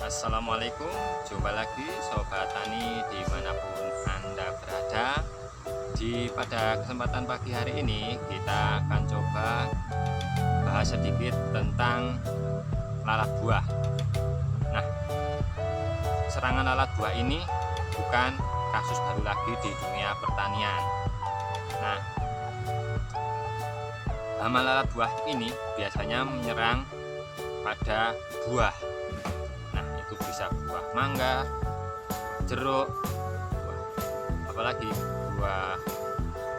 Assalamualaikum, jumpa lagi Sobat Tani dimanapun Anda berada. Pada kesempatan pagi hari ini kita akan coba bahas sedikit tentang lalat buah. Nah, serangan lalat buah ini bukan kasus baru lagi di dunia pertanian. Nah, hama lalat buah ini biasanya menyerang pada buah. Nah, itu bisa buah mangga, jeruk, apalagi buah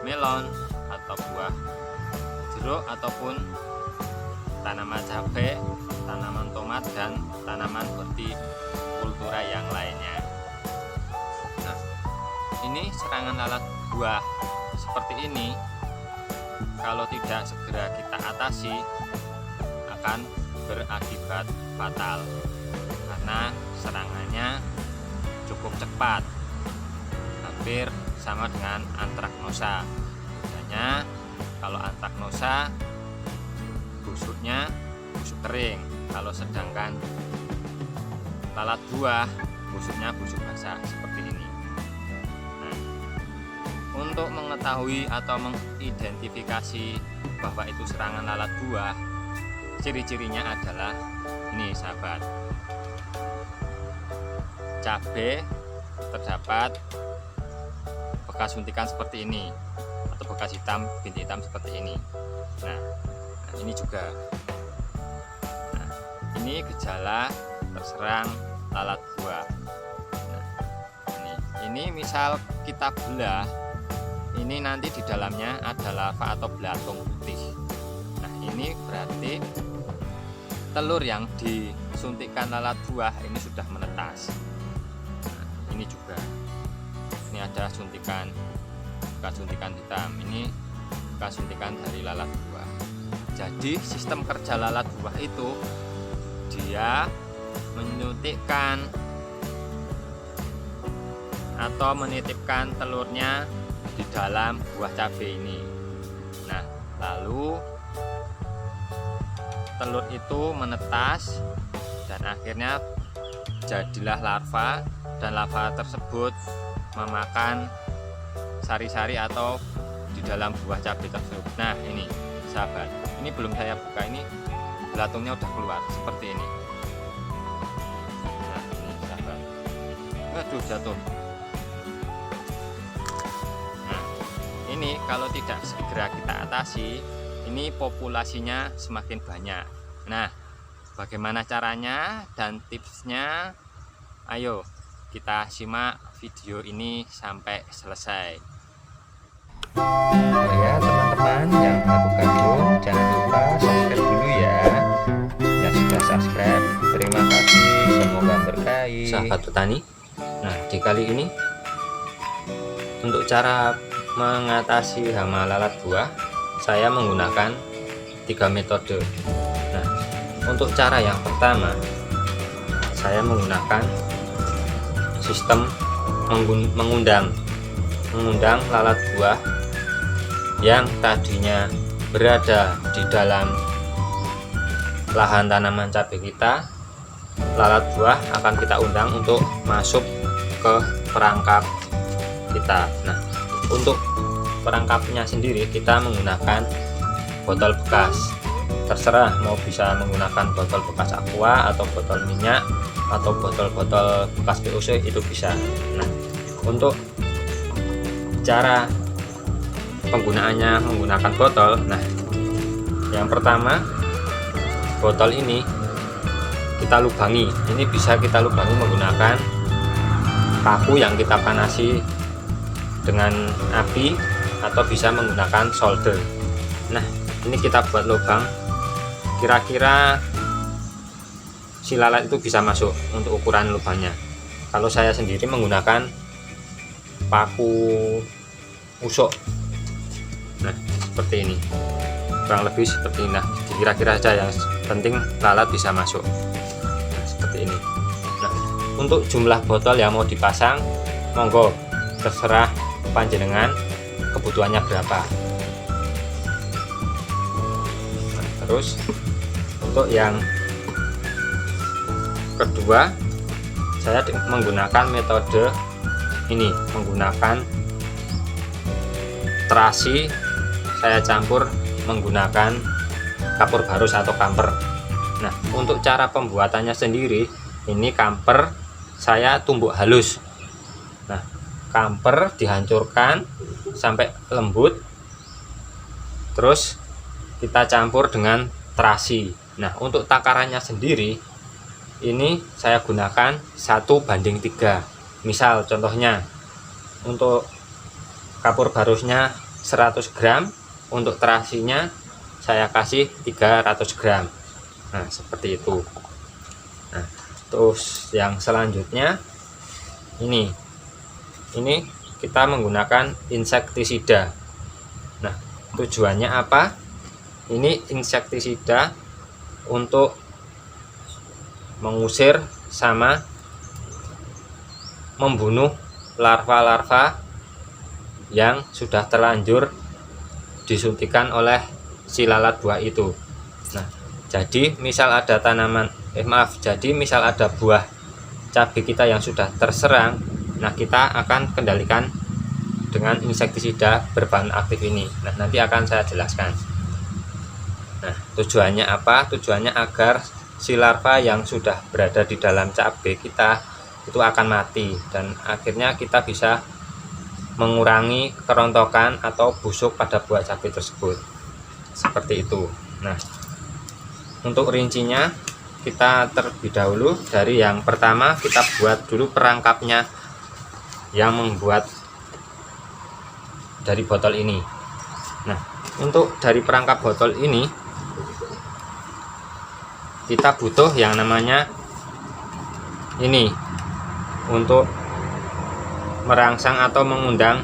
melon atau buah jeruk ataupun tanaman cabai, tanaman tomat dan tanaman hortikultura yang lainnya. Nah, ini serangan lalat buah seperti ini kalau tidak segera kita atasi akan berakibat fatal karena serangannya cukup cepat, hampir sama dengan antraknosa. Bedanya kalau antraknosa busuknya busuk kering, kalau sedangkan lalat buah busuknya busuk basah seperti ini. Nah, untuk mengetahui atau mengidentifikasi bahwa itu serangan lalat buah, ciri-cirinya adalah ini sahabat. Cabai terdapat bekas suntikan seperti ini atau bekas hitam, bintik hitam seperti ini. Nah, ini juga. Nah, ini gejala terserang lalat buah. Nah, ini misal kita belah, ini nanti di dalamnya ada lava atau belatung putih. Nah, ini berarti telur yang disuntikkan lalat buah ini sudah menetas. Nah, ini juga. Ini ada suntikan, bekas suntikan hitam. Ini bekas suntikan dari lalat buah. Jadi sistem kerja lalat buah itu dia menyuntikkan atau menitipkan telurnya di dalam buah cabai ini. Nah, lalu telur itu menetas dan akhirnya jadilah larva, dan larva tersebut memakan sari-sari atau di dalam buah cabai tersebut. Nah, ini sahabat, ini belum saya buka, ini belatungnya udah keluar seperti ini. Nah, ini sahabat, aduh jatuh. Nah, ini kalau tidak segera kita atasi, ini populasinya semakin banyak. Nah, bagaimana caranya dan tipsnya? Ayo kita simak video ini sampai selesai. Oh ya teman-teman yang baru gabung, jangan lupa subscribe dulu ya. Yang sudah subscribe, terima kasih, semoga berkahi. Sahabat petani, nah di kali ini untuk cara mengatasi hama lalat buah, saya menggunakan 3 metode. Nah, untuk cara yang pertama, saya menggunakan sistem mengundang lalat buah yang tadinya berada di dalam lahan tanaman cabai kita. Lalat buah akan kita undang untuk masuk ke perangkap kita. Nah, untuk perangkapnya sendiri kita menggunakan botol bekas, terserah mau bisa menggunakan botol bekas aqua atau botol minyak atau botol-botol bekas POC itu bisa. Nah, untuk cara penggunaannya menggunakan botol, nah yang pertama, botol ini kita lubangi. Ini bisa kita lubangi menggunakan paku yang kita panasi dengan api atau bisa menggunakan solder. Nah, ini kita buat lubang kira-kira si lalat itu bisa masuk untuk ukuran lubangnya. Kalau saya sendiri menggunakan paku usok. Nah, seperti ini, kurang lebih seperti ini. Nah, kira-kira saja, yang penting lalat bisa masuk. Nah, seperti ini. Nah, untuk jumlah botol yang mau dipasang, monggo terserah panjenengan kebutuhannya berapa. Nah, terus untuk yang kedua, saya menggunakan metode ini, menggunakan terasi saya campur menggunakan kapur barus atau kamper. Nah, untuk cara pembuatannya sendiri, ini kamper saya tumbuk halus. Nah, kamper dihancurkan sampai lembut, terus kita campur dengan terasi. Nah, untuk takarannya sendiri, ini saya gunakan 1:3. Misal contohnya, untuk kapur barusnya 100 gram, untuk terasinya saya kasih 300 gram. Nah, seperti itu. Nah, terus yang selanjutnya ini kita menggunakan insektisida. Nah, tujuannya apa? Ini insektisida untuk mengusir sama membunuh larva-larva yang sudah terlanjur disuntikan oleh si lalat buah itu. Nah, jadi misal ada misal ada buah cabai kita yang sudah terserang, nah kita akan kendalikan dengan insektisida berbahan aktif ini. Nah, nanti akan saya jelaskan. Nah, tujuannya apa? Tujuannya agar si larva yang sudah berada di dalam cabai kita itu akan mati, dan akhirnya kita bisa mengurangi kerontokan atau busuk pada buah cabai tersebut. Seperti itu. Nah, untuk rincinya kita terlebih dahulu dari yang pertama, kita buat dulu perangkapnya yang membuat dari botol ini. Nah, untuk dari perangkap botol ini kita butuh yang namanya ini untuk merangsang atau mengundang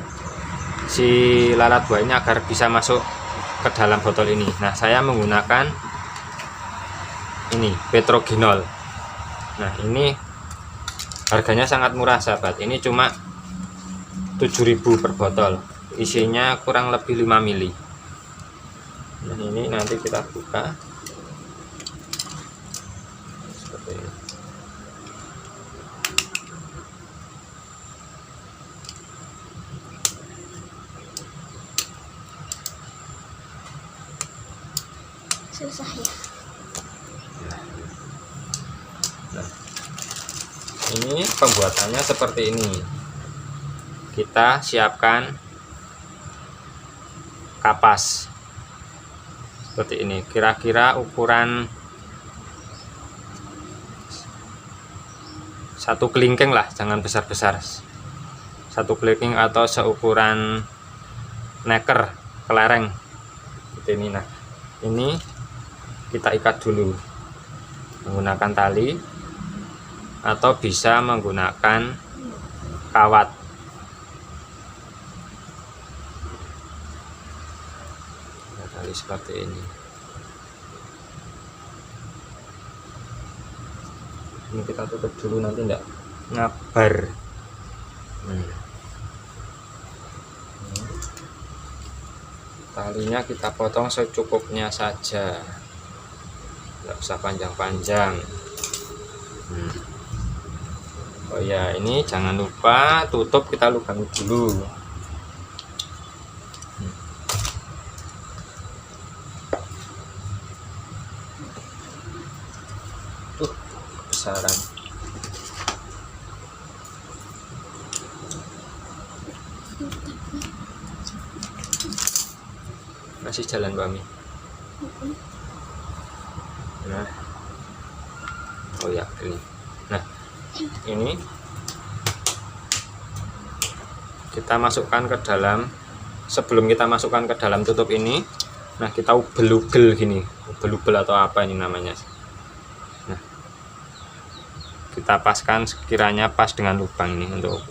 si lalat buah ini agar bisa masuk ke dalam botol ini. Nah, saya menggunakan ini petrogenol. Nah, ini harganya sangat murah sahabat, ini cuma 7.000 per botol, isinya kurang lebih 5 mili. Nah, ini nanti kita buka seperti ini. Susah ya. Nah, ini pembuatannya seperti ini. Kita siapkan kapas seperti ini, kira-kira ukuran 1 kelingking lah, jangan besar-besar. 1 kelingking atau seukuran neker kelereng seperti ini. Nah, ini kita ikat dulu menggunakan tali atau bisa menggunakan kawat. Nah, tali seperti ini. Ini kita tutup dulu, nanti enggak ngabar. Talinya kita potong secukupnya saja, nggak usah panjang-panjang. Oh ya, ini jangan lupa tutup, kita lubangi dulu. Kebesaran. Masih jalan Mbak Mi. Nah, oh ya ini. Nah, ini kita masukkan ke dalam. Sebelum kita masukkan ke dalam tutup ini, nah kita ubel-ubel gini, ubel-ubel atau apa ini namanya. Nah, kita paskan sekiranya pas dengan lubang ini untuk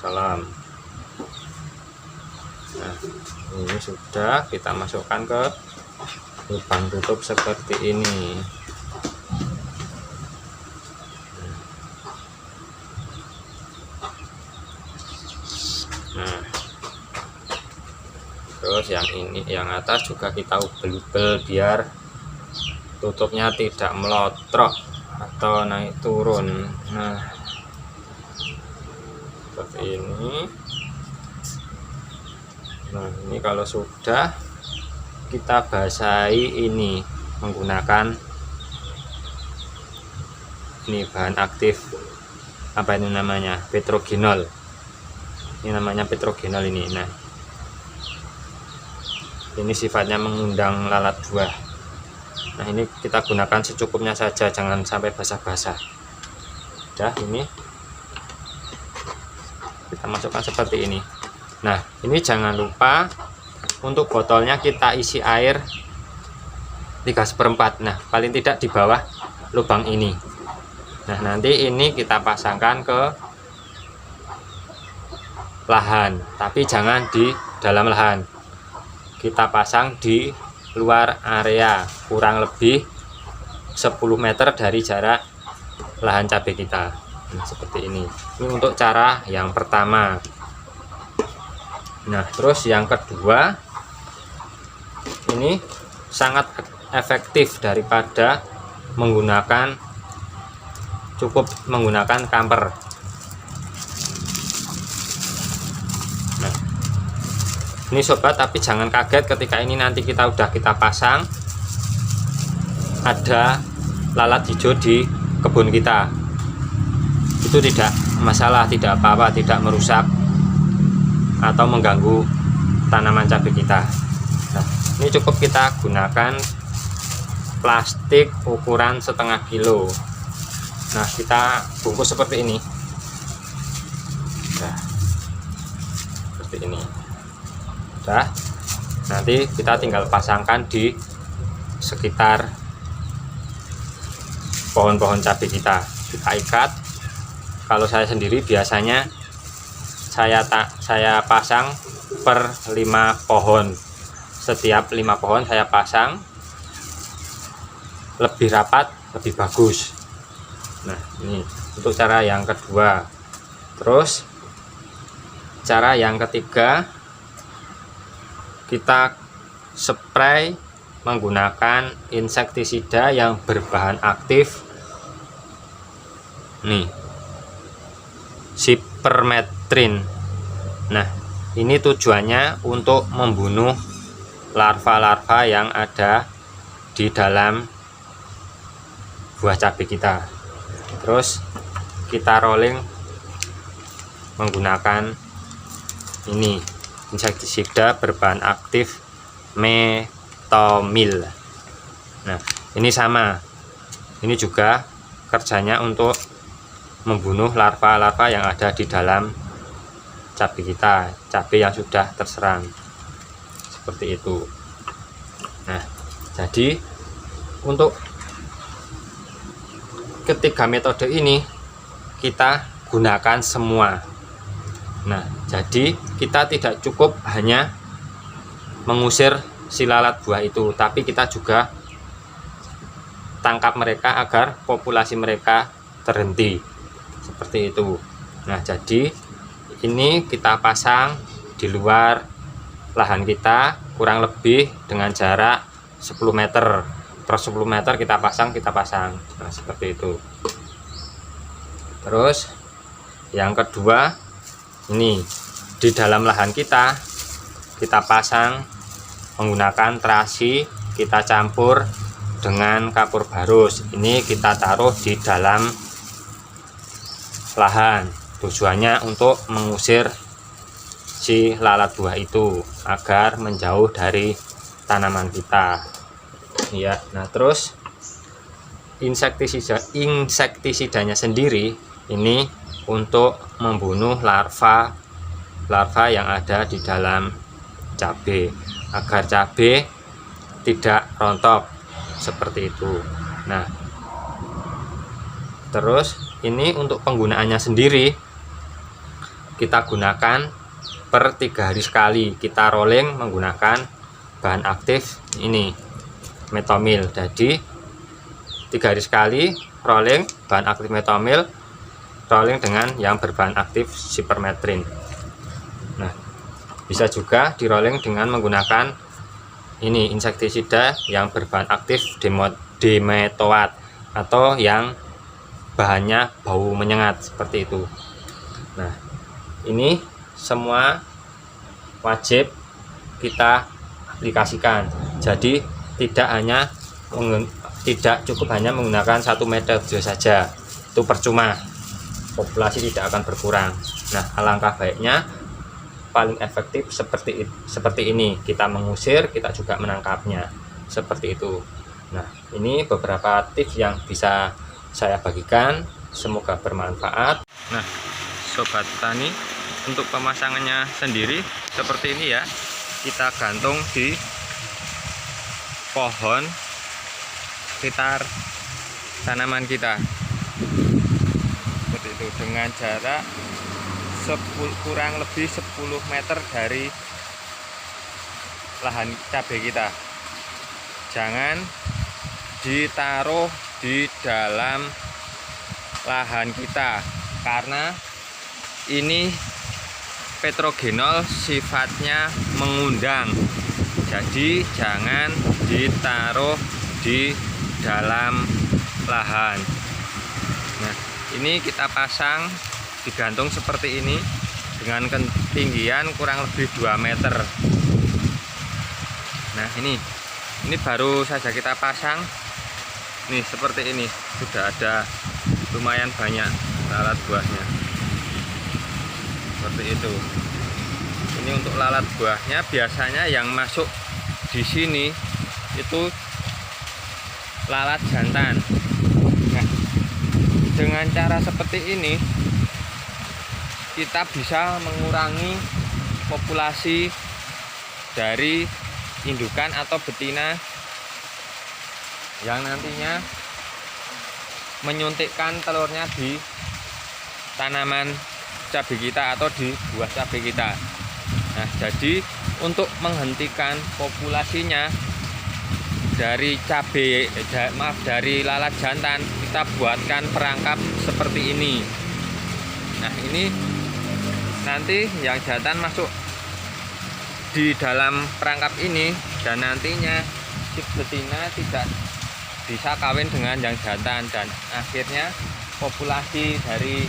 salam. Nah, ini sudah kita masukkan ke lubang tutup seperti ini. Nah, Terus yang ini, yang atas juga kita ubel-ubel biar tutupnya tidak melotrok atau naik turun. Nah, seperti ini. Nah, ini kalau sudah, kita basahi ini menggunakan ini bahan aktif, apa ini namanya, petrogenol. Ini namanya petrogenol ini. Nah, ini sifatnya mengundang lalat buah. Nah, ini kita gunakan secukupnya saja, jangan sampai basah-basah. Udah, ini kita masukkan seperti ini. Nah, ini jangan lupa untuk botolnya kita isi air 3/4. Nah, paling tidak di bawah lubang ini. Nah, nanti ini kita pasangkan ke lahan, tapi jangan di dalam lahan. Kita pasang di luar area, kurang lebih 10 meter dari jarak lahan cabai kita. Nah, seperti ini. Ini untuk cara yang pertama. Nah, terus yang kedua, ini sangat efektif daripada cukup menggunakan kamper. Nah, ini sobat, tapi jangan kaget ketika ini nanti kita pasang ada lalat hijau di kebun kita. Itu tidak masalah, tidak apa-apa, tidak merusak atau mengganggu tanaman cabai kita. Nah, ini cukup kita gunakan plastik ukuran 1/2 kilo. Nah, kita bungkus seperti ini. Nah, seperti ini. Udah, nanti kita tinggal pasangkan di sekitar pohon-pohon cabai kita ikat. Kalau saya sendiri biasanya saya pasang per 5 pohon. Setiap 5 pohon saya pasang, lebih rapat, lebih bagus. Nah, ini untuk cara yang kedua. Terus cara yang ketiga, kita spray menggunakan insektisida yang berbahan aktif nih, Cypermethrin. Nah, ini tujuannya untuk membunuh larva-larva yang ada di dalam buah cabai kita. Terus kita rolling menggunakan ini insektisida berbahan aktif metomil. Nah, ini sama, ini juga kerjanya untuk membunuh larva-larva yang ada di dalam cabai kita, cabai yang sudah terserang, seperti itu. Nah, jadi untuk ketiga metode ini kita gunakan semua. Nah, jadi kita tidak cukup hanya mengusir si lalat buah itu, tapi kita juga tangkap mereka agar populasi mereka terhenti, seperti itu. Nah, jadi ini kita pasang di luar lahan kita kurang lebih dengan jarak 10 meter per 10 meter kita pasang. Nah, seperti itu. Terus yang kedua, ini di dalam lahan kita pasang menggunakan terasi, kita campur dengan kapur barus. Ini kita taruh di dalam lahan, tujuannya untuk mengusir si lalat buah itu agar menjauh dari tanaman kita ya. Nah, terus insektisidanya sendiri ini untuk membunuh larva yang ada di dalam cabai agar cabai tidak rontok, seperti itu. Nah, terus ini untuk penggunaannya sendiri kita gunakan per 3 hari sekali. Kita rolling menggunakan bahan aktif ini metomil. Jadi 3 hari sekali rolling bahan aktif metomil, rolling dengan yang berbahan aktif Cypermethrin. Nah, Bisa juga di rolling dengan menggunakan ini insektisida yang berbahan aktif dimetoat atau yang bahannya bau menyengat seperti itu. Nah, ini semua wajib kita aplikasikan. Jadi tidak cukup hanya menggunakan 1 metode saja, itu percuma, populasi tidak akan berkurang. Nah, alangkah baiknya paling efektif seperti ini, kita mengusir, kita juga menangkapnya, seperti itu. Nah, ini beberapa tips yang bisa saya bagikan, semoga bermanfaat. Nah, sobat tani, untuk pemasangannya sendiri seperti ini ya, kita gantung di pohon sekitar tanaman kita seperti itu, dengan jarak kurang lebih 10 meter dari lahan cabai kita. Jangan ditaruh di dalam lahan kita karena ini petrogenol sifatnya mengundang, jadi jangan ditaruh di dalam lahan. Nah, ini kita pasang digantung seperti ini dengan ketinggian kurang lebih 2 meter. Nah, ini baru saja kita pasang nih, seperti ini sudah ada lumayan banyak lalat buahnya seperti itu. Ini untuk lalat buahnya, biasanya yang masuk di sini itu lalat jantan. Nah, dengan cara seperti ini kita bisa mengurangi populasi dari indukan atau betina yang nantinya menyuntikkan telurnya di tanaman cabai kita atau di buah cabai kita. Nah, jadi untuk menghentikan populasinya dari dari lalat jantan, kita buatkan perangkap seperti ini. Nah, ini nanti yang jantan masuk di dalam perangkap ini, dan nantinya si betina tidak bisa kawin dengan yang jantan, dan akhirnya populasi dari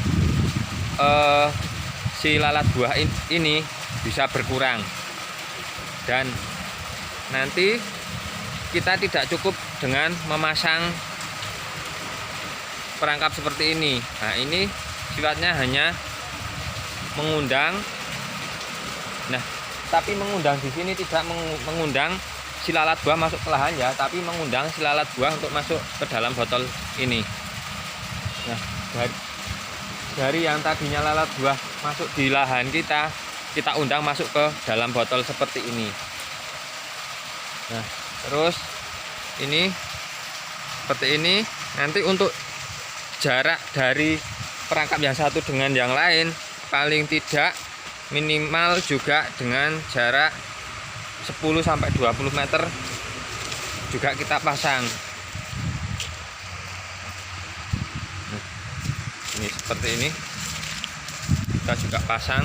si lalat buah ini bisa berkurang. Dan nanti kita tidak cukup dengan memasang perangkap seperti ini. Nah, ini sifatnya hanya mengundang. Nah, tapi mengundang di sini tidak mengundang si lalat buah masuk ke lahan ya, tapi mengundang si lalat buah untuk masuk ke dalam botol ini. Nah, dari yang tadinya lalat buah masuk di lahan kita undang masuk ke dalam botol seperti ini. Nah, terus ini seperti ini. Nanti untuk jarak dari perangkap yang satu dengan yang lain paling tidak minimal juga dengan jarak 10-20 meter juga kita pasang. Nah, ini seperti ini kita juga pasang.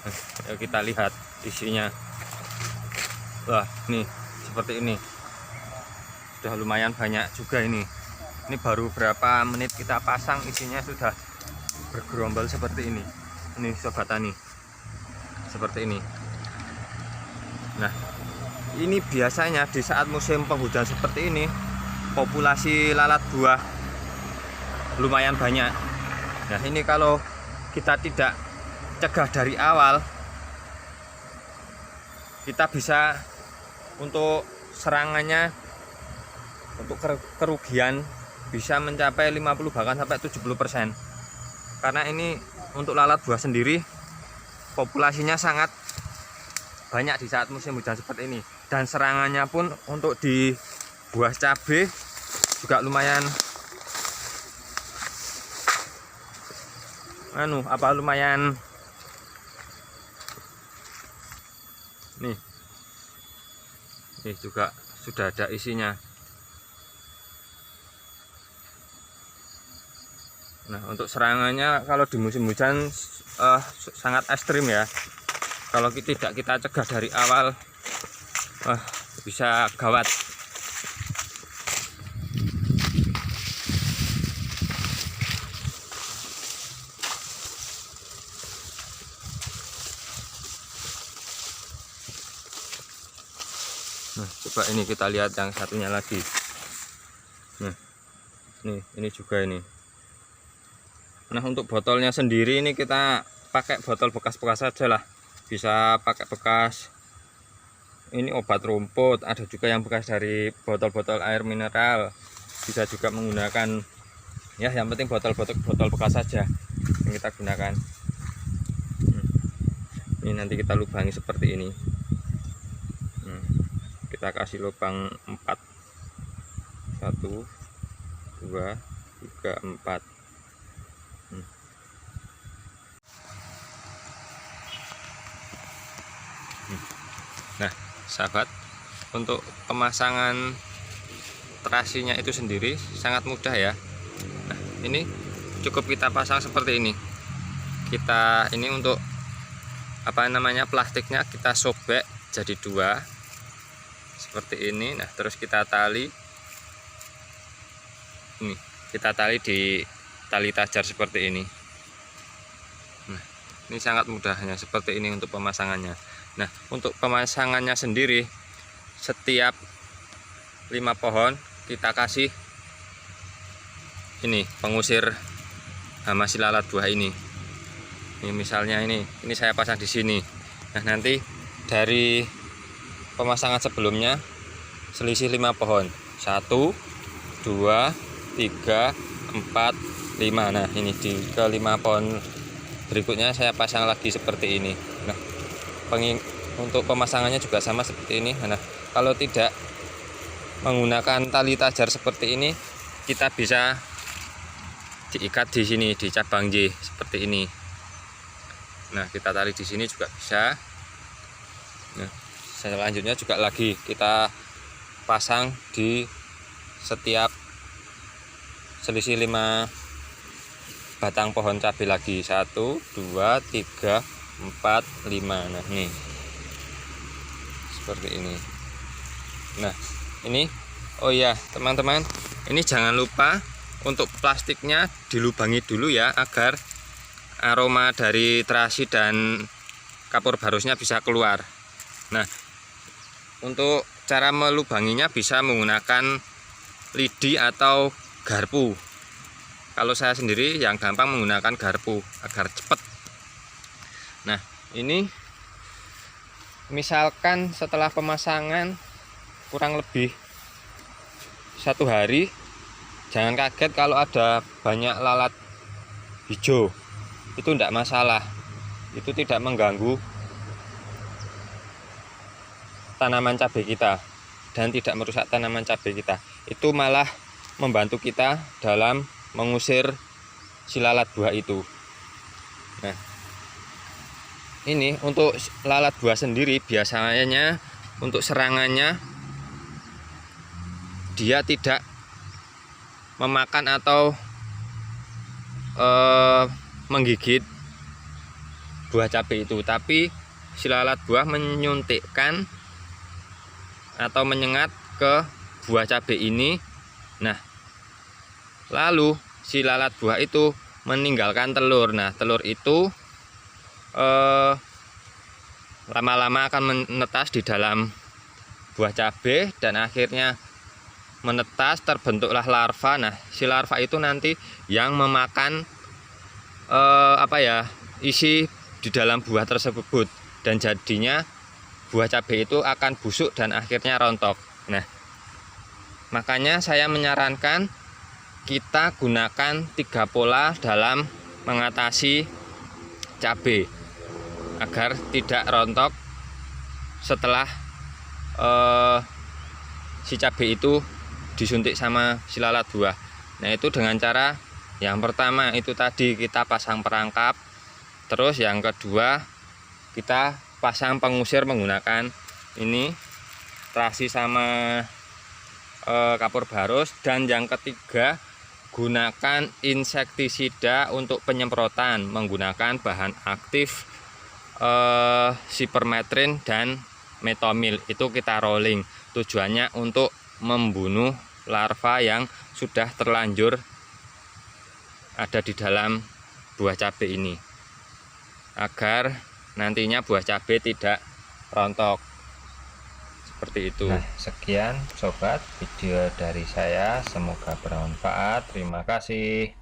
Nah, kita lihat isinya. Wah, nih seperti ini sudah lumayan banyak juga. Ini baru berapa menit kita pasang, isinya sudah bergerombol seperti ini. Ini sobat tani, seperti ini. Nah, ini biasanya di saat musim penghujan seperti ini populasi lalat buah lumayan banyak. Nah, ini kalau kita tidak cegah dari awal, kita bisa untuk serangannya, untuk kerugian bisa mencapai 50 bahkan sampai 70%. Karena ini untuk lalat buah sendiri populasinya sangat banyak di saat musim hujan seperti ini, dan serangannya pun untuk di buah cabai juga lumayan lumayan nih Ini juga sudah ada isinya. Nah, untuk serangannya kalau di musim hujan sangat ekstrim ya. Kalau tidak kita cegah dari awal bisa gawat. Nah, coba ini kita lihat yang satunya lagi. Nah, ini juga ini. Nah, untuk botolnya sendiri ini kita pakai botol bekas-bekas saja lah. Bisa pakai bekas ini obat rumput, ada juga yang bekas dari botol-botol air mineral. Bisa juga menggunakan ya, yang penting botol bekas saja yang kita gunakan. Ini nanti kita lubangi seperti ini. Kita kasih lubang 4. 1 2 3 4. Nah, sahabat, untuk pemasangan terasinya itu sendiri sangat mudah ya. Nah, ini cukup kita pasang seperti ini. Kita ini untuk plastiknya kita sobek jadi 2 seperti ini. Nah, terus kita tali ini, kita tali di tali tajar seperti ini. Nah, ini sangat mudahnya seperti ini untuk pemasangannya. Nah, untuk pemasangannya sendiri, setiap 5 pohon kita kasih ini pengusir hama silalat buah ini. Ini misalnya ini saya pasang di sini. Nah, nanti dari pemasangan sebelumnya selisih 5 pohon. 1 2 3 4 5. Nah, ini di ke 5 pohon berikutnya saya pasang lagi seperti ini. Nah, untuk pemasangannya juga sama seperti ini. Nah, kalau tidak menggunakan tali tajar seperti ini, kita bisa diikat di sini di cabang J seperti ini. Nah, kita tarik di sini juga bisa. Nah, selanjutnya juga lagi kita pasang di setiap selisih 5 batang pohon cabai lagi. 1 2 3 4 5. Nah, nih seperti ini. Nah, ini oh ya teman-teman, ini jangan lupa untuk plastiknya dilubangi dulu ya, agar aroma dari terasi dan kapur barusnya bisa keluar. Nah, untuk cara melubanginya bisa menggunakan lidi atau garpu. Kalau saya sendiri yang gampang menggunakan garpu agar cepat. Nah, ini misalkan setelah pemasangan kurang lebih 1 hari, jangan kaget kalau ada banyak lalat hijau. Itu tidak masalah, itu tidak mengganggu tanaman cabai kita dan tidak merusak tanaman cabai kita. Itu malah membantu kita dalam mengusir si lalat buah itu. Nah, ini untuk lalat buah sendiri biasanya untuk serangannya dia tidak memakan atau menggigit buah cabai itu, tapi si lalat buah menyuntikkan atau menyengat ke buah cabai ini. Nah, lalu si lalat buah itu meninggalkan telur. Nah, telur itu lama-lama akan menetas di dalam buah cabai dan akhirnya menetas, terbentuklah larva. Nah, si larva itu nanti yang memakan isi di dalam buah tersebut, dan jadinya buah cabai itu akan busuk dan akhirnya rontok. Nah, makanya saya menyarankan kita gunakan 3 pola dalam mengatasi cabai agar tidak rontok setelah si cabai itu disuntik sama si lalat buah. Nah, itu dengan cara yang pertama itu tadi kita pasang perangkap, terus yang kedua kita pasang pengusir menggunakan ini terasi sama kapur barus. Dan yang ketiga, gunakan insektisida untuk penyemprotan menggunakan bahan aktif sipermetrin dan metomil. Itu kita rolling, tujuannya untuk membunuh larva yang sudah terlanjur ada di dalam buah cabai ini, agar nantinya buah cabai tidak rontok seperti itu. Nah, sekian sobat video dari saya, semoga bermanfaat. Terima kasih.